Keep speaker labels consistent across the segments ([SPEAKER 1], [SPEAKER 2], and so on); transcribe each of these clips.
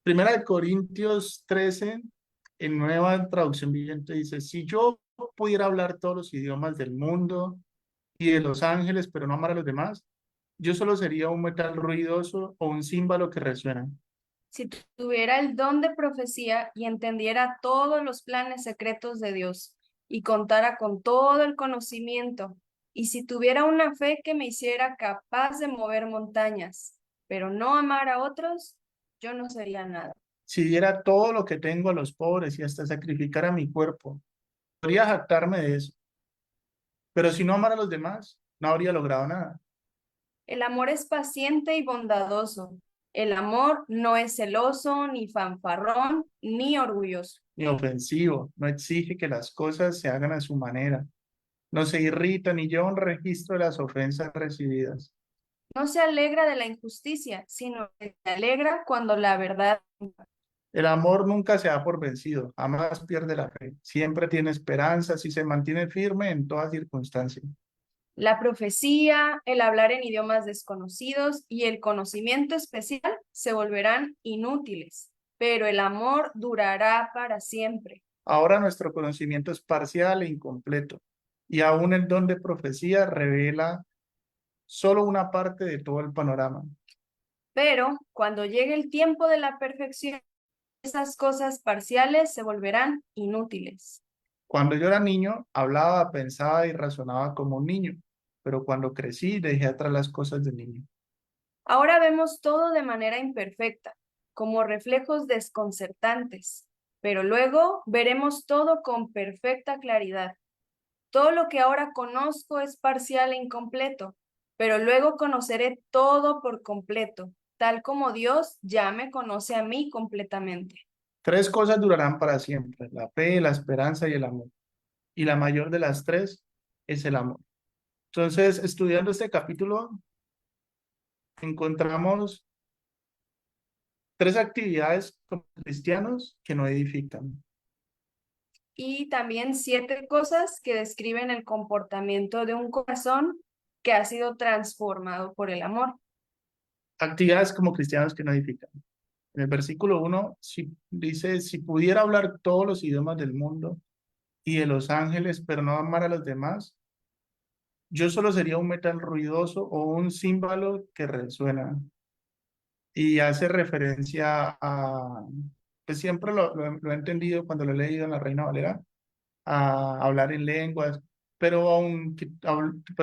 [SPEAKER 1] Primera de Corintios 13, en nueva traducción viviente, dice, si yo pudiera hablar todos los idiomas del mundo y de los ángeles, pero no amar a los demás, yo solo sería un metal ruidoso o un címbalo que resuena.
[SPEAKER 2] Si tuviera el don de profecía y entendiera todos los planes secretos de Dios y contara con todo el conocimiento, y si tuviera una fe que me hiciera capaz de mover montañas, pero no amar a otros, yo no sería nada.
[SPEAKER 1] Si diera todo lo que tengo a los pobres y hasta sacrificara mi cuerpo, podría jactarme de eso. Pero si no amara a los demás, no habría logrado nada.
[SPEAKER 2] El amor es paciente y bondadoso. El amor no es celoso, ni fanfarrón, ni orgulloso.
[SPEAKER 1] Ni ofensivo, no exige que las cosas se hagan a su manera, no se irrita ni lleva un registro de las ofensas recibidas.
[SPEAKER 2] No se alegra de la injusticia, sino que se alegra cuando la verdad.
[SPEAKER 1] El amor nunca se da por vencido, jamás pierde la fe, siempre tiene esperanzas y se mantiene firme en toda circunstancia.
[SPEAKER 2] La profecía, el hablar en idiomas desconocidos y el conocimiento especial se volverán inútiles, pero el amor durará para siempre.
[SPEAKER 1] Ahora nuestro conocimiento es parcial e incompleto, y aún el don de profecía revela solo una parte de todo el panorama.
[SPEAKER 2] Pero cuando llegue el tiempo de la perfección, esas cosas parciales se volverán inútiles.
[SPEAKER 1] Cuando yo era niño, hablaba, pensaba y razonaba como un niño, pero cuando crecí dejé atrás las cosas de niño.
[SPEAKER 2] Ahora vemos todo de manera imperfecta, como reflejos desconcertantes, pero luego veremos todo con perfecta claridad. Todo lo que ahora conozco es parcial e incompleto, pero luego conoceré todo por completo, tal como Dios ya me conoce a mí completamente.
[SPEAKER 1] Tres cosas durarán para siempre, la fe, la esperanza y el amor. Y la mayor de las tres es el amor. Entonces, estudiando este capítulo, encontramos tres actividades como cristianos que no edifican.
[SPEAKER 2] Y también 7 cosas que describen el comportamiento de un corazón que ha sido transformado por el amor.
[SPEAKER 1] Actividades como cristianos que no edifican. En el versículo 1 dice, si pudiera hablar todos los idiomas del mundo y de los ángeles, pero no amar a los demás, yo solo sería un metal ruidoso o un címbalo que resuena. Y hace referencia a, pues siempre lo he entendido cuando lo he leído en la Reina Valera, a hablar en lenguas, pero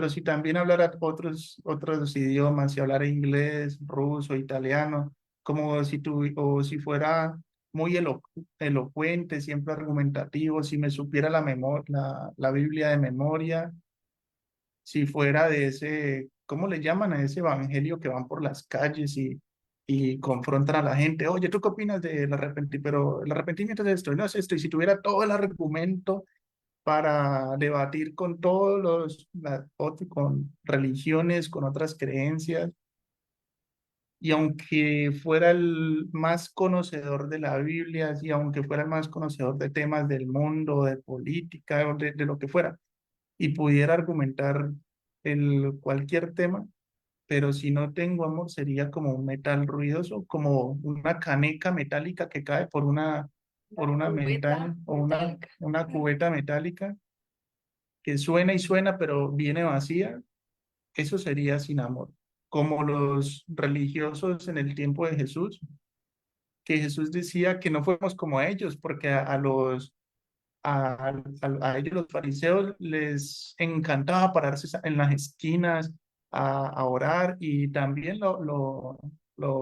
[SPEAKER 1] si también hablara otros idiomas, si hablara inglés, ruso, italiano, como o si fuera muy elocuente, siempre argumentativo, si me supiera la Biblia de memoria, si fuera de ese, ¿cómo le llaman a ese evangelio que van por las calles y confrontan a la gente? Oye, ¿tú qué opinas del arrepentimiento? Pero el arrepentimiento es esto, y no es esto. Y si tuviera todo el argumento para debatir con con religiones, con otras creencias, y aunque fuera el más conocedor de la Biblia, y aunque fuera el más conocedor de temas del mundo, de política, o de lo que fuera, y pudiera argumentar cualquier tema, pero si no tengo amor sería como un metal ruidoso, como una caneca metálica que cae
[SPEAKER 2] La
[SPEAKER 1] por una
[SPEAKER 2] cubeta
[SPEAKER 1] ventana o
[SPEAKER 2] metálica.
[SPEAKER 1] una cubeta metálica que suena y suena, pero viene vacía, eso sería sin amor. Como los religiosos en el tiempo de Jesús, que Jesús decía que no fuéramos como ellos, porque a ellos los fariseos les encantaba pararse en las esquinas a orar y también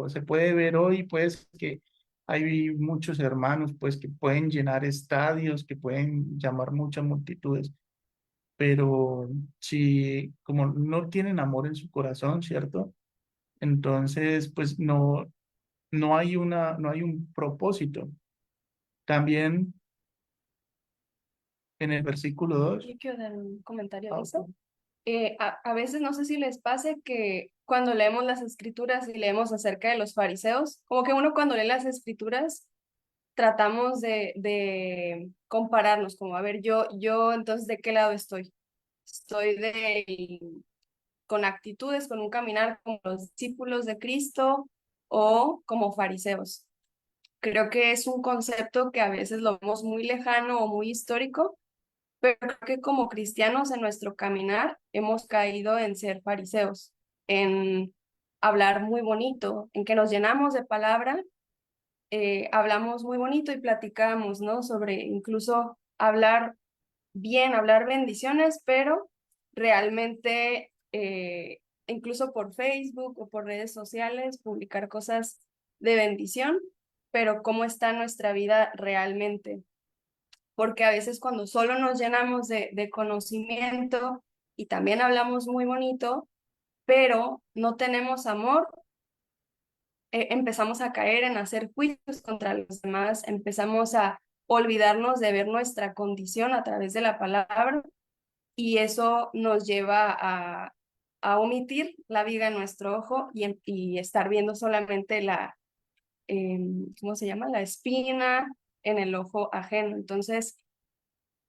[SPEAKER 1] se puede ver hoy, pues que hay muchos hermanos, pues que pueden llenar estadios, que pueden llamar muchas multitudes, pero si como no tienen amor en su corazón, ¿cierto? Entonces, pues no hay un propósito. También en el versículo 2.
[SPEAKER 2] Yo quiero dar un comentario de eso. A veces no sé si les pase que cuando leemos las escrituras y leemos acerca de los fariseos, como que uno cuando lee las escrituras tratamos de compararnos, como a ver, yo entonces ¿de qué lado estoy? Estoy con actitudes, con un caminar como los discípulos de Cristo o como fariseos. Creo que es un concepto que a veces lo vemos muy lejano o muy histórico, pero creo que como cristianos en nuestro caminar hemos caído en ser fariseos, en hablar muy bonito, en que nos llenamos de palabra, hablamos muy bonito y platicamos, ¿no? Sobre incluso hablar bien, hablar bendiciones, pero realmente, incluso por Facebook o por redes sociales, publicar cosas de bendición, pero cómo está nuestra vida realmente. Porque a veces cuando solo nos llenamos de conocimiento y también hablamos muy bonito, pero no tenemos amor, empezamos a caer en hacer juicios contra los demás, empezamos a olvidarnos de ver nuestra condición a través de la palabra y eso nos lleva a omitir la viga en nuestro ojo y estar viendo solamente ¿cómo se llama? La espina en el ojo ajeno. Entonces,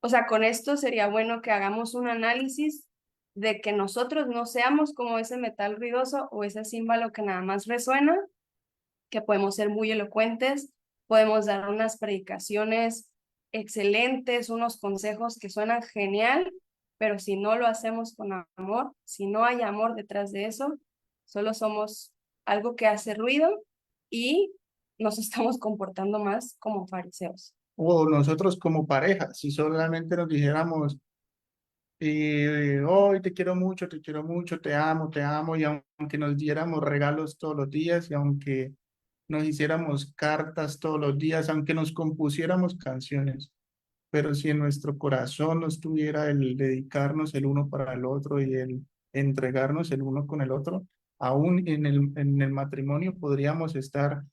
[SPEAKER 2] o sea, con esto sería bueno que hagamos un análisis de que nosotros no seamos como ese metal ruidoso o ese címbalo que nada más resuena, que podemos ser muy elocuentes, podemos dar unas predicaciones excelentes, unos consejos que suenan genial, pero si no lo hacemos con amor, si no hay amor detrás de eso, solo somos algo que hace ruido y nos estamos comportando más como fariseos.
[SPEAKER 1] O nosotros como pareja, si solamente nos dijéramos, hoy te quiero mucho, te amo, y aunque nos diéramos regalos todos los días, y aunque nos hiciéramos cartas todos los días, aunque nos compusiéramos canciones, pero si en nuestro corazón no estuviera el dedicarnos el uno para el otro y el entregarnos el uno con el otro, aún en el matrimonio podríamos estar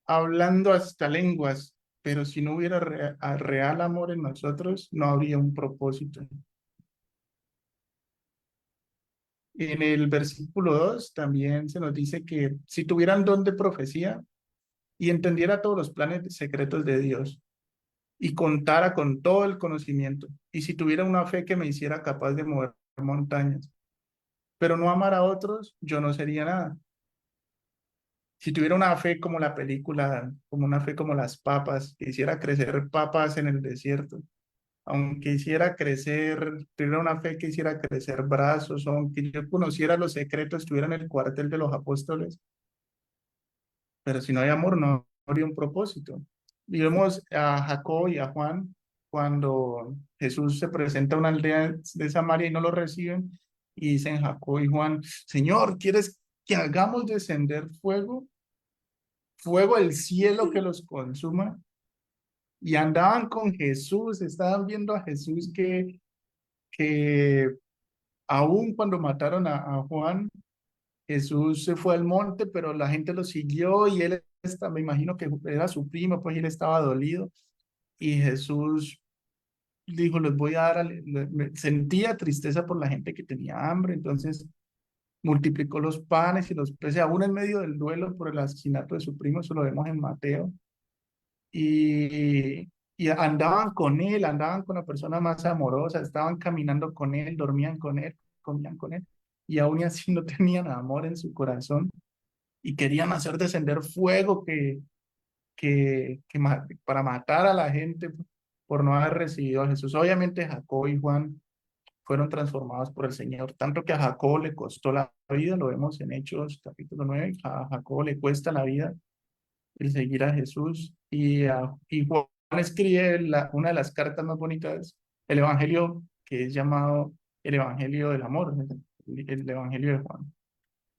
[SPEAKER 1] hablando hasta lenguas, pero si no hubiera real amor en nosotros, no habría un propósito. En el versículo 2 también se nos dice que si tuvieran don de profecía y entendiera todos los planes secretos de Dios y contara con todo el conocimiento, y si tuviera una fe que me hiciera capaz de mover montañas, pero no amar a otros, yo no sería nada. Si tuviera una fe como la película, como una fe como las papas, que hiciera crecer papas en el desierto, aunque hiciera crecer, tuviera una fe que hiciera crecer brazos, aunque yo conociera los secretos, estuviera en el cuartel de los apóstoles, pero si no hay amor, no habría un propósito. Y vemos a Jacob y a Juan cuando Jesús se presenta a una aldea de Samaria y no lo reciben, y dicen Jacob y Juan, Señor, ¿quieres que hagamos descender fuego? Fuego del cielo que los consuma. Y andaban con Jesús, estaban viendo a Jesús que aún cuando mataron a Juan, Jesús se fue al monte, pero la gente lo siguió y él me imagino que era su primo, pues y él estaba dolido. Y Jesús dijo, les voy a dar, sentía tristeza por la gente que tenía hambre, entonces multiplicó los panes y los peces, aún en medio del duelo por el asesinato de su primo, eso lo vemos en Mateo. Y andaban con él, andaban con la persona más amorosa, estaban caminando con él, dormían con él, comían con él, y aún así no tenían amor en su corazón y querían hacer descender fuego para matar a la gente por no haber recibido a Jesús. Obviamente Jacob y Juan fueron transformados por el Señor, tanto que a Jacob le costó la vida, lo vemos en Hechos capítulo 9, a Jacob le cuesta la vida el seguir a Jesús. Y Juan escribe una de las cartas más bonitas, el Evangelio, que es llamado el Evangelio del Amor, el Evangelio de Juan.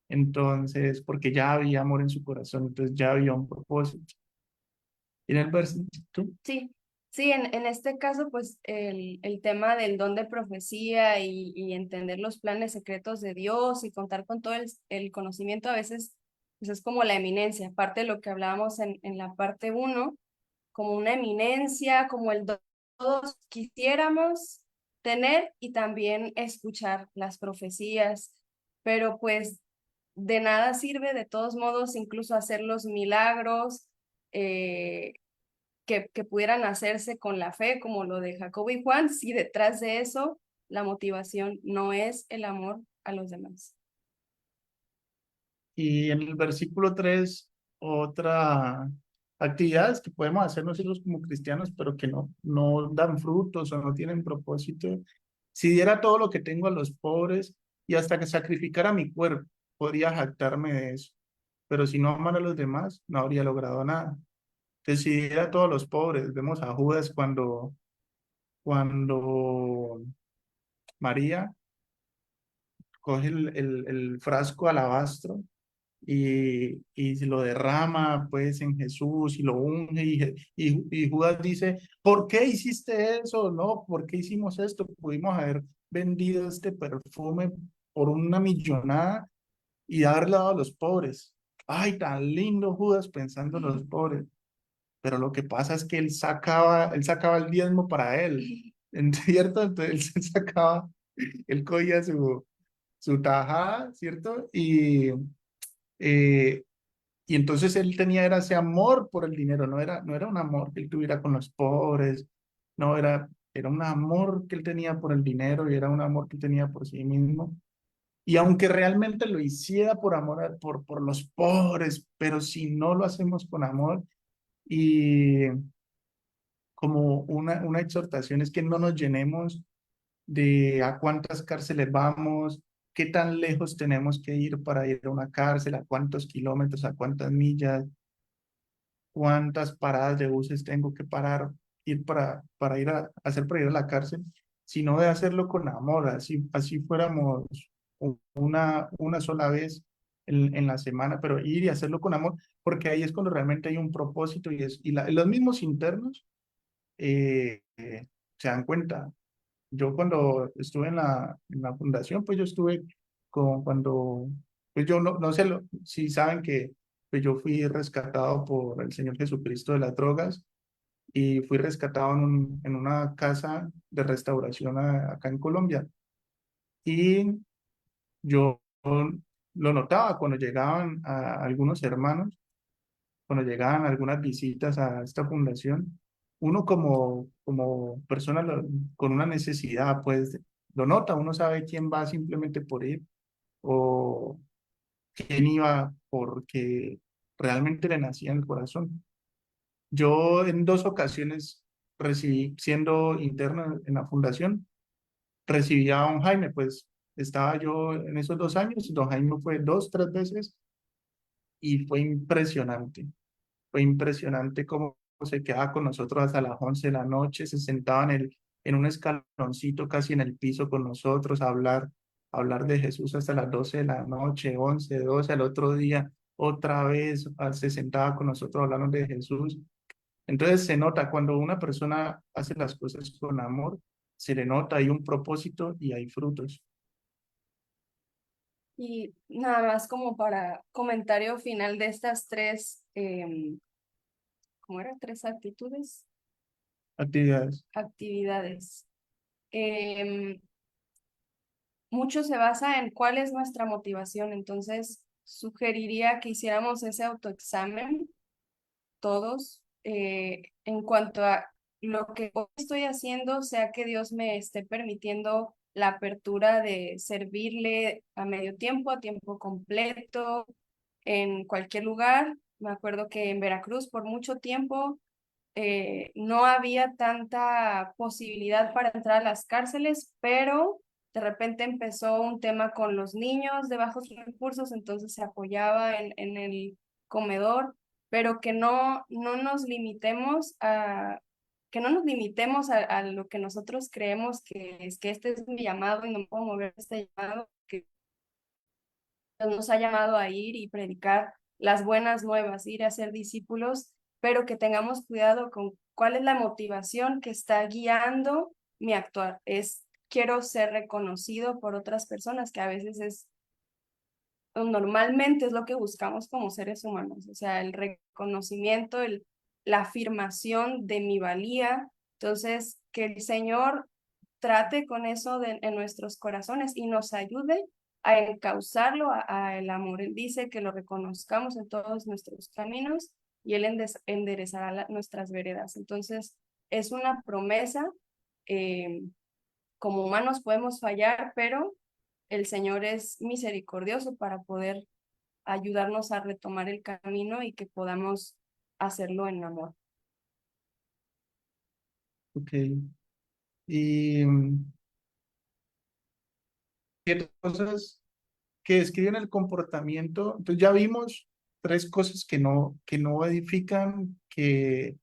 [SPEAKER 1] Entonces, porque ya había amor en su corazón, entonces ya había un propósito. Y en el versículo,
[SPEAKER 2] Sí, sí, en este caso, pues el tema del don de profecía y entender los planes secretos de Dios y contar con todo el conocimiento a veces pues es como la eminencia, aparte de lo que hablábamos en la parte uno, como una eminencia, como el don que todos quisiéramos tener y también escuchar las profecías, pero pues de nada sirve de todos modos incluso hacer los milagros. eh, que pudieran hacerse con la fe, como lo de Jacobo y Juan, si detrás de eso la motivación no es el amor a los demás.
[SPEAKER 1] y en el versículo 3 otra. actividades que podemos hacer nosotros como cristianos, pero que no dan frutos o no tienen propósito. Si diera todo lo que tengo a los pobres y hasta que sacrificara mi cuerpo, podría jactarme de eso. Pero si no amara a los demás, no habría logrado nada. Entonces, si diera a todos los pobres, vemos a Judas cuando María coge el frasco alabastro y se lo derrama pues en Jesús y lo unge y Judas dice, ¿por qué hiciste eso? No, ¿por qué hicimos esto? Pudimos haber vendido este perfume por una millonada y haberle dado a los pobres. Ay, tan lindo Judas pensando en los pobres. Pero lo que pasa es que él sacaba el diezmo para él, ¿cierto? Entonces él cogía su tajada, ¿cierto? Eh, y entonces él tenía era ese amor por el dinero, no era un amor que él tuviera con los pobres, no, era un amor que él tenía por el dinero y era un amor que él tenía por sí mismo. Y aunque realmente lo hiciera por amor, por los pobres, pero si no lo hacemos con amor y como una exhortación es que no nos llenemos de a cuántas cárceles vamos, qué tan lejos tenemos que ir para ir a una cárcel, a cuántos kilómetros, a cuántas millas, cuántas paradas de buses tengo que parar, ir para ir a hacer para ir a la cárcel, sino de hacerlo con amor, así fuéramos una sola vez en la semana, pero ir y hacerlo con amor, porque ahí es cuando realmente hay un propósito y los mismos internos se dan cuenta. Yo cuando estuve en la fundación, pues yo estuve pues yo no sé si saben que pues yo fui rescatado por el Señor Jesucristo de las drogas y fui rescatado en una casa de restauración acá en Colombia. Y yo lo notaba cuando llegaban algunos hermanos, cuando llegaban algunas visitas a esta fundación, uno como persona con una necesidad, pues lo nota, uno sabe quién va simplemente por ir o quién iba porque realmente le nacía en el corazón. Yo en 2 ocasiones recibí, siendo interno en la fundación, recibí a don Jaime, pues estaba yo en esos 2 años, don Jaime fue 2, 3 veces y fue impresionante cómo se quedaba con nosotros hasta las 11 de la noche, se sentaba en un escaloncito casi en el piso con nosotros a hablar de Jesús hasta las 12 de la noche, 11, 12, al otro día otra vez se sentaba con nosotros hablando de Jesús. Entonces se nota cuando una persona hace las cosas con amor, se le nota, hay un propósito y hay frutos.
[SPEAKER 2] Y nada más como para comentario final de estas tres, ¿cómo era? Tres actitudes,
[SPEAKER 1] Actividades.
[SPEAKER 2] actividades. Em, Mucho se basa en cuál es nuestra motivación, entonces sugeriría que hiciéramos ese autoexamen todos en cuanto a lo que hoy estoy haciendo, sea que Dios me esté permitiendo la apertura de servirle a medio tiempo, a tiempo completo, en cualquier lugar. Me acuerdo que en Veracruz por mucho tiempo no había tanta posibilidad para entrar a las cárceles, pero de repente empezó un tema con los niños de bajos recursos, entonces se apoyaba en el comedor, pero que no nos limitemos que no nos limitemos a lo que nosotros creemos que este es mi llamado y no puedo mover este llamado, que nos ha llamado a ir y predicar las buenas nuevas, ir a ser discípulos, pero que tengamos cuidado con cuál es la motivación que está guiando mi actuar. Quiero ser reconocido por otras personas, que a veces normalmente es lo que buscamos como seres humanos, o sea, el reconocimiento, la afirmación de mi valía. Entonces, que el Señor trate con eso en nuestros corazones y nos ayude a encauzarlo a el amor. Él dice que lo reconozcamos en todos nuestros caminos y Él enderezará nuestras veredas. Entonces, es una promesa. eh, Como humanos podemos fallar, pero el Señor es misericordioso para poder ayudarnos a retomar el camino y que podamos hacerlo en amor.
[SPEAKER 1] Ok. Y ciertas cosas que describen el comportamiento. Entonces ya vimos tres cosas que no edifican, que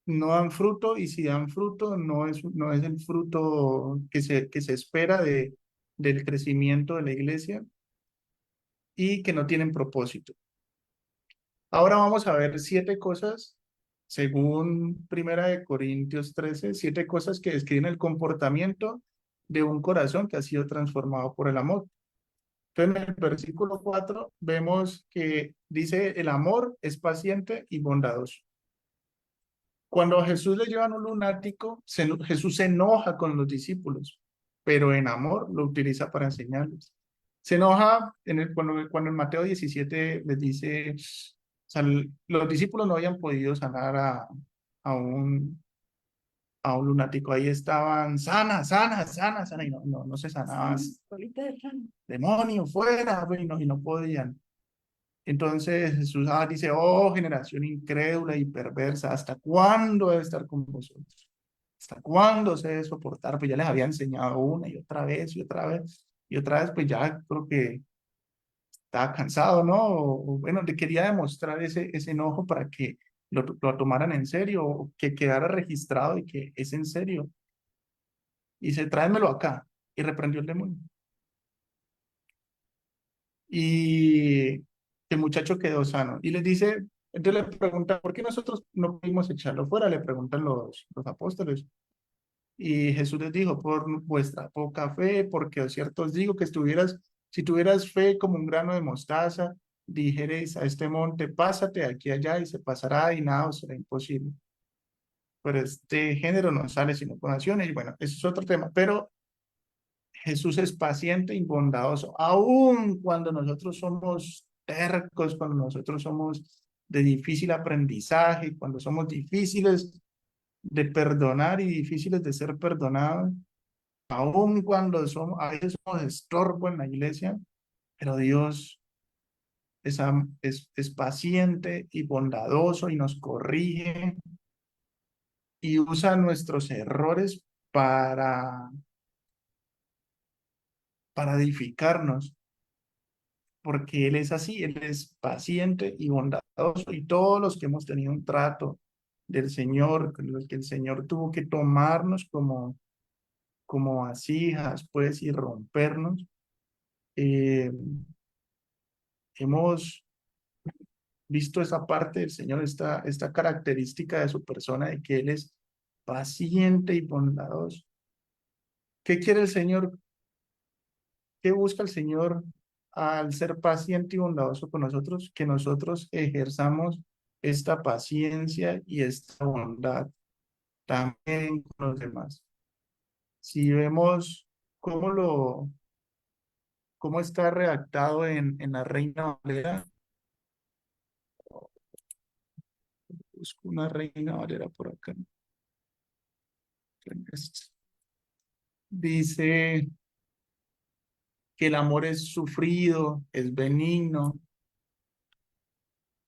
[SPEAKER 1] no dan fruto, y si dan fruto, no es el fruto que se espera del crecimiento de la iglesia, y que no tienen propósito. Ahora vamos a ver siete cosas, según Primera de Corintios 13, siete cosas que describen el comportamiento de un corazón que ha sido transformado por el amor. Entonces, en el versículo 4 vemos que dice, el amor es paciente y bondadoso. Cuando a Jesús le llevan un lunático, Jesús se enoja con los discípulos, pero en amor lo utiliza para enseñarles. Se enoja cuando en Mateo 17 les dice, o sea, los discípulos no habían podido sanar a a un lunático. Ahí estaban, sana, sana, sana, sana, y no se sanaban. Demonio, fuera, y no podían. Entonces Jesús dice, oh generación incrédula y perversa, ¿hasta cuándo he de estar con vosotros? ¿Hasta cuándo se debe soportar? Pues ya les había enseñado una y otra vez y otra vez y otra vez, pues ya creo que estaba cansado, ¿no? Bueno, le quería demostrar ese enojo para que lo tomaran en serio, o que quedara registrado y que es en serio. Y dice, tráemelo acá. Y reprendió el demonio. Y el muchacho quedó sano. Y les dice, entonces le pregunta, ¿por qué nosotros no pudimos echarlo fuera? Le preguntan los apóstoles. Y Jesús les dijo, por vuestra poca fe, porque os cierto os digo que si tuvieras fe como un grano de mostaza, dijereis a este monte, pásate de aquí allá, y se pasará, y nada os será imposible. Pero este género no sale sino con acciones, y bueno, eso es otro tema. Pero Jesús es paciente y bondadoso, aun cuando nosotros somos tercos, cuando nosotros somos de difícil aprendizaje, cuando somos difíciles de perdonar y difíciles de ser perdonados, aun cuando a veces somos estorbo en la iglesia, pero Dios es paciente y bondadoso y nos corrige y usa nuestros errores para, para edificarnos, porque Él es así, Él es paciente y bondadoso, y todos los que hemos tenido un trato del Señor, con los que el Señor tuvo que tomarnos como vasijas, pues, y rompernos, eh, hemos visto esa parte del Señor, esta característica de su persona, de que Él es paciente y bondadoso. ¿Qué quiere el Señor? ¿Qué busca el Señor al ser paciente y bondadoso con nosotros? Que nosotros ejerzamos esta paciencia y esta bondad también con los demás. Si vemos cómo cómo está redactado en la Reina Valera, busco una Reina Valera por acá. Dice que el amor es sufrido, es benigno.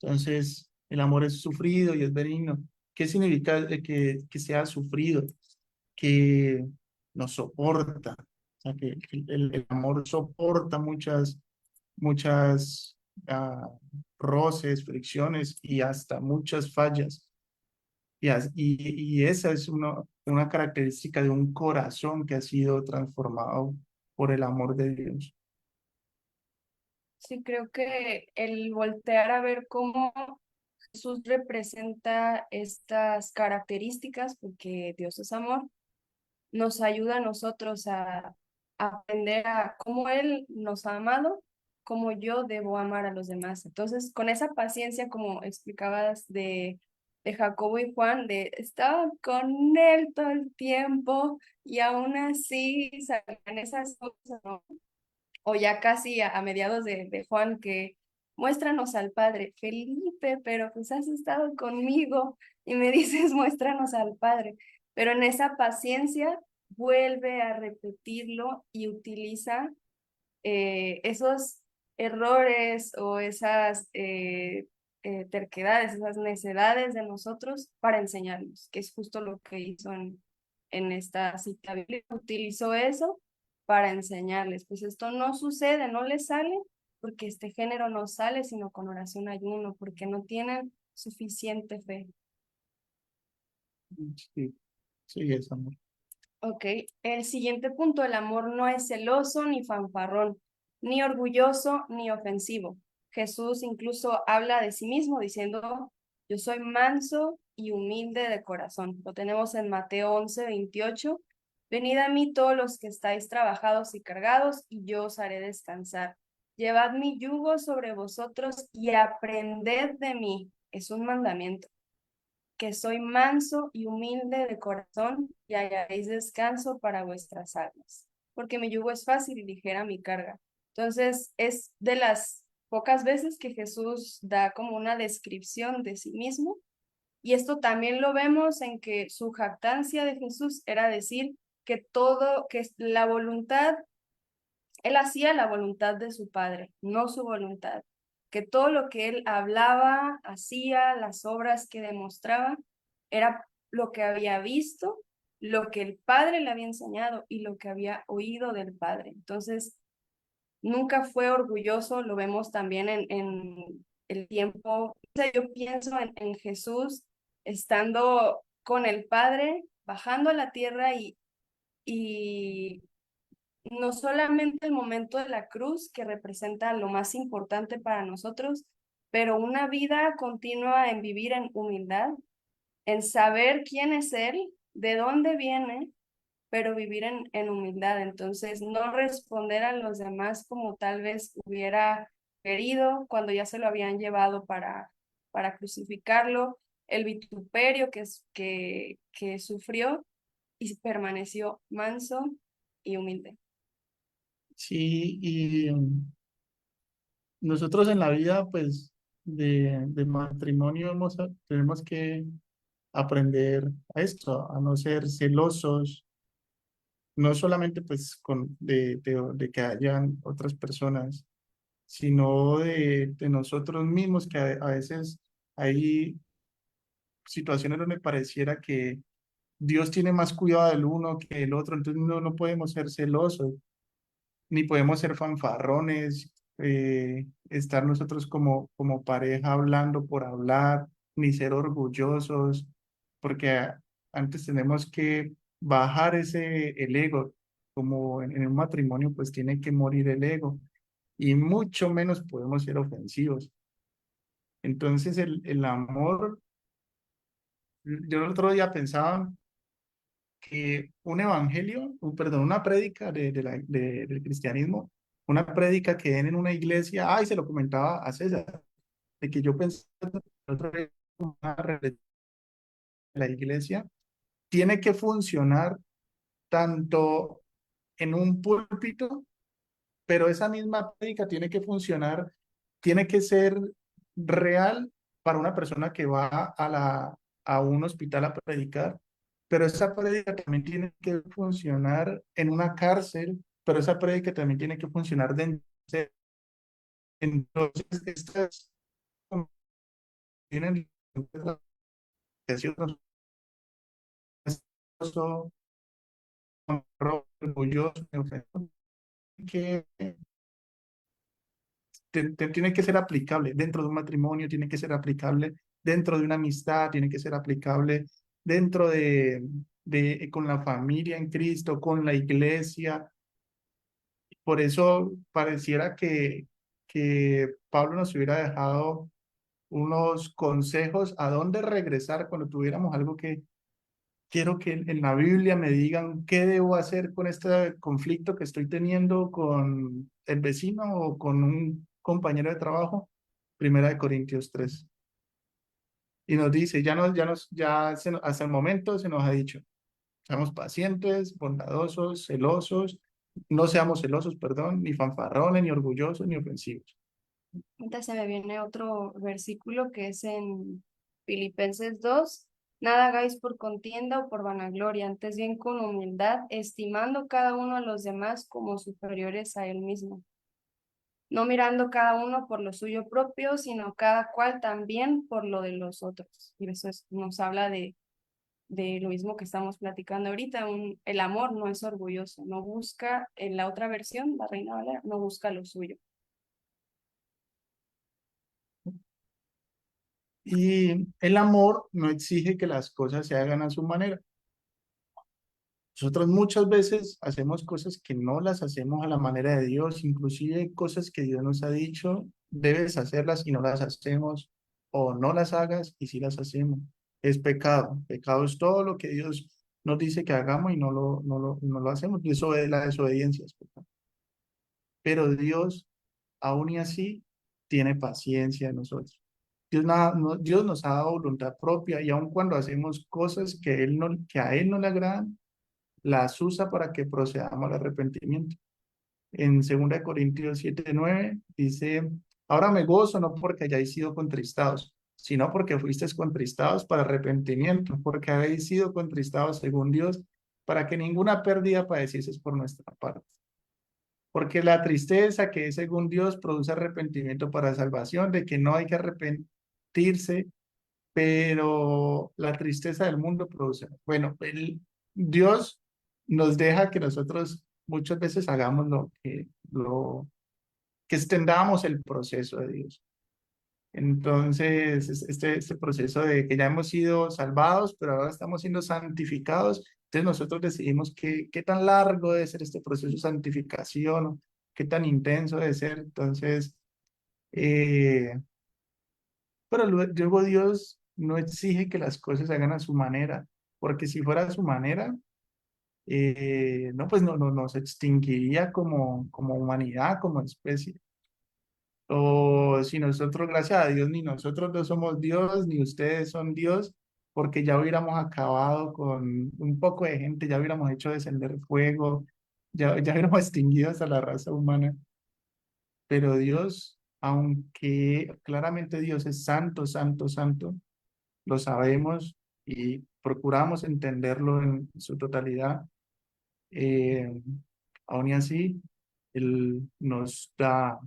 [SPEAKER 1] Entonces, el amor es sufrido y es benigno. ¿Qué significa que sea sufrido? Que nos soporta. O sea, que el amor soporta muchas ah, roces, fricciones y hasta muchas fallas. Y esa es una característica de un corazón que ha sido transformado por el amor de Dios.
[SPEAKER 2] Sí, creo que el voltear a ver cómo Jesús representa estas características, porque Dios es amor, nos ayuda a nosotros a aprender a cómo Él nos ha amado, cómo yo debo amar a los demás. Entonces, con esa paciencia, como explicabas de Jacobo y Juan, de estaban con Él todo el tiempo y aún así salían esas cosas, ¿no? O ya casi a mediados de Juan, que muéstranos al Padre, Felipe, pero pues has estado conmigo y me dices, muéstranos al Padre. Pero en esa paciencia vuelve a repetirlo y utiliza esos errores o esas terquedades, esas necedades de nosotros para enseñarnos, que es justo lo que hizo en esta cita bíblica. Utilizó eso para enseñarles. Pues esto no sucede, no les sale, porque este género no sale sino con oración, ayuno, porque no tienen suficiente fe.
[SPEAKER 1] Sí, sí, es amor.
[SPEAKER 2] Ok, el siguiente punto, el amor no es celoso ni fanfarrón, ni orgulloso ni ofensivo. Jesús incluso habla de sí mismo diciendo, yo soy manso y humilde de corazón. Lo tenemos en Mateo 11:28. Venid a mí todos los que estáis trabajados y cargados, y yo os haré descansar. Llevad mi yugo sobre vosotros y aprended de mí. Es un mandamiento, que soy manso y humilde de corazón, y hallaréis descanso para vuestras almas, porque mi yugo es fácil y ligera mi carga. Entonces, es de las pocas veces que Jesús da como una descripción de sí mismo, y esto también lo vemos en que su jactancia de Jesús era decir que todo, que la voluntad, él hacía la voluntad de su Padre, no su voluntad, que todo lo que él hablaba, hacía, las obras que demostraba, era lo que había visto, lo que el Padre le había enseñado y lo que había oído del Padre. Entonces, nunca fue orgulloso, lo vemos también en el tiempo. O sea, yo pienso en Jesús estando con el Padre, bajando a la tierra y no solamente el momento de la cruz, que representa lo más importante para nosotros, pero una vida continua en vivir en humildad, en saber quién es Él, de dónde viene, pero vivir en humildad. Entonces, no responder a los demás como tal vez hubiera querido cuando ya se lo habían llevado para crucificarlo, el vituperio que sufrió, y permaneció manso y humilde.
[SPEAKER 1] Sí, y nosotros en la vida, pues, de matrimonio tenemos que aprender a esto, a no ser celosos, no solamente pues de que hayan otras personas, sino de nosotros mismos, que a veces hay situaciones donde pareciera que Dios tiene más cuidado del uno que del otro, entonces no podemos ser celosos, ni podemos ser fanfarrones, estar nosotros como pareja hablando por hablar, ni ser orgullosos, porque antes tenemos que bajar el ego, como en un matrimonio pues tiene que morir el ego, y mucho menos podemos ser ofensivos. Entonces el amor, yo el otro día pensaba que un evangelio, perdón, una prédica del cristianismo, una prédica que den en una iglesia, ay, se lo comentaba a César, de que yo pensé otra vez, una de la iglesia tiene que funcionar tanto en un púlpito, pero esa misma prédica tiene que funcionar, tiene que ser real para una persona que va a un hospital a predicar, pero esa prédica también tiene que funcionar en una cárcel, pero esa prédica también tiene que funcionar dentro. Entonces, estas tienen orgulloso, que tiene que ser aplicable dentro de un matrimonio, tiene que ser aplicable dentro de una amistad, tiene que ser aplicable dentro con la familia en Cristo, con la iglesia. Por eso pareciera que Pablo nos hubiera dejado unos consejos a dónde regresar cuando tuviéramos algo que quiero que en la Biblia me digan qué debo hacer con este conflicto que estoy teniendo con el vecino o con un compañero de trabajo. Primera de Corintios 3. Y nos dice, hasta el momento se nos ha dicho, seamos pacientes, bondadosos, celosos, no seamos celosos, perdón, ni fanfarrones, ni orgullosos, ni ofensivos.
[SPEAKER 2] Ahorita se me viene otro versículo que es en Filipenses 2. Nada hagáis por contienda o por vanagloria, antes bien con humildad, estimando cada uno a los demás como superiores a él mismo. no mirando cada uno por lo suyo propio, sino cada cual también por lo de los otros. Y eso nos habla de lo mismo que estamos platicando ahorita. El amor no es orgulloso, no busca, en la otra versión, la Reina Valera, no busca lo suyo.
[SPEAKER 1] Y el amor no exige que las cosas se hagan a su manera. Nosotros muchas veces hacemos cosas que no las hacemos a la manera de Dios, inclusive cosas que Dios nos ha dicho, debes hacerlas y no las hacemos, o no las hagas y sí las hacemos. Es pecado. Pecado es todo lo que Dios nos dice que hagamos y no lo hacemos. Eso es la desobediencia. Es pecado. Pero Dios, aún y así, tiene paciencia en nosotros. Dios nos ha dado voluntad propia y aun cuando hacemos cosas que a Él no le agradan, las usa para que procedamos al arrepentimiento. En 2 Corintios 7:9 dice, ahora me gozo no porque hayáis sido contristados, sino porque fuisteis contristados para arrepentimiento, porque habéis sido contristados según Dios, para que ninguna pérdida padecieses por nuestra parte. Porque la tristeza que es según Dios produce arrepentimiento para salvación, de que no hay que arrepentirse, pero la tristeza del mundo produce. Bueno, Dios nos deja que nosotros muchas veces hagamos que extendamos el proceso de Dios. Entonces, este proceso de que ya hemos sido salvados, pero ahora estamos siendo santificados, entonces nosotros decidimos qué tan largo debe ser este proceso de santificación, qué tan intenso debe ser. Entonces, eh, pero luego Dios no exige que las cosas se hagan a su manera, porque si fuera a su manera, no, pues no, nos extinguiría como humanidad, como especie. O si nosotros, gracias a Dios, ni nosotros no somos Dios, ni ustedes son Dios, porque ya hubiéramos acabado con un poco de gente, ya hubiéramos hecho descender fuego, ya hubiéramos extinguido hasta la raza humana. Pero Dios, aunque claramente Dios es santo, santo, santo, lo sabemos y procuramos entenderlo en su totalidad. Eh, Aún y así, Él nos da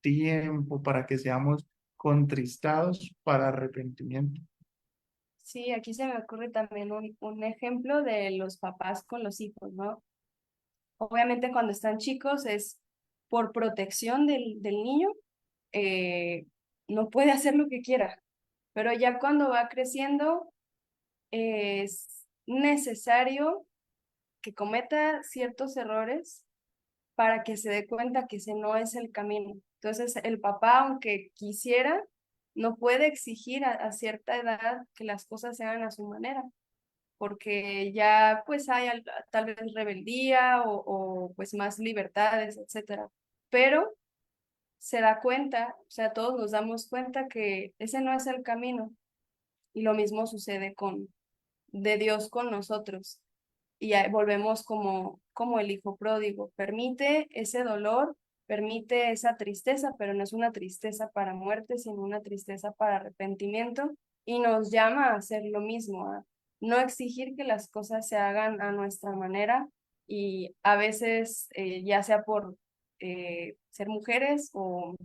[SPEAKER 1] tiempo para que seamos contristados para arrepentimiento.
[SPEAKER 2] Sí, aquí se me ocurre también un ejemplo de los papás con los hijos, ¿no? Obviamente cuando están chicos es por protección del niño, eh, no puede hacer lo que quiera, pero ya cuando va creciendo es necesario que cometa ciertos errores para que se dé cuenta que ese no es el camino. Entonces, el papá, aunque quisiera, no puede exigir a cierta edad que las cosas se hagan a su manera, porque ya pues hay tal vez rebeldía pues más libertades, etcétera. Pero se da cuenta, o sea, todos nos damos cuenta que ese no es el camino y lo mismo sucede de Dios con nosotros y volvemos como el hijo pródigo. Permite ese dolor, permite esa tristeza, pero no es una tristeza para muerte, sino una tristeza para arrepentimiento y nos llama a hacer lo mismo, a no exigir que las cosas se hagan a nuestra manera y a veces, ya sea por ser mujeres o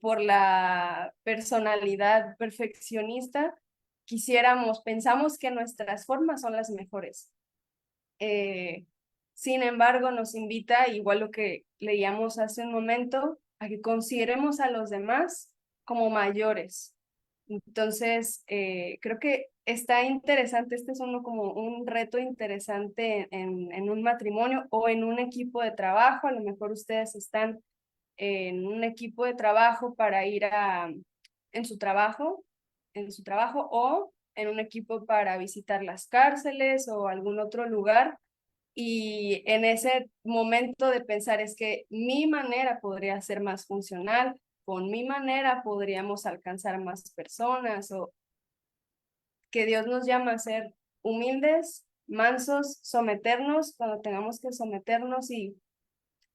[SPEAKER 2] por la personalidad perfeccionista, pensamos que nuestras formas son las mejores. Eh, Sin embargo, nos invita, igual lo que leíamos hace un momento, a que consideremos a los demás como mayores. Entonces, creo que está interesante, este es como un reto interesante en un matrimonio o en un equipo de trabajo. A lo mejor ustedes están en un equipo de trabajo para ir en su trabajo, en su trabajo o en un equipo para visitar las cárceles o algún otro lugar. Y en ese momento de pensar es que mi manera podría ser más funcional, con mi manera podríamos alcanzar más personas o que Dios nos llama a ser humildes, mansos, someternos cuando tengamos que someternos y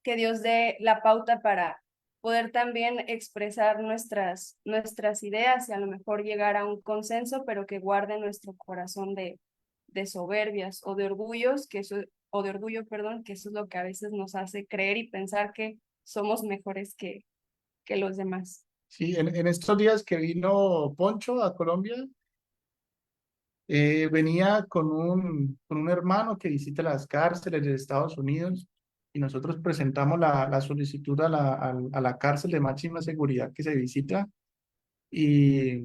[SPEAKER 2] que Dios dé la pauta para poder también expresar nuestras ideas y a lo mejor llegar a un consenso, pero que guarde nuestro corazón de soberbias o de orgullos, o de orgullo, perdón, que eso es lo que a veces nos hace creer y pensar que somos mejores que los demás.
[SPEAKER 1] Sí, en estos días que vino Poncho a Colombia, venía con un hermano que visita las cárceles de Estados Unidos y nosotros presentamos la solicitud a la cárcel de máxima seguridad que se visita y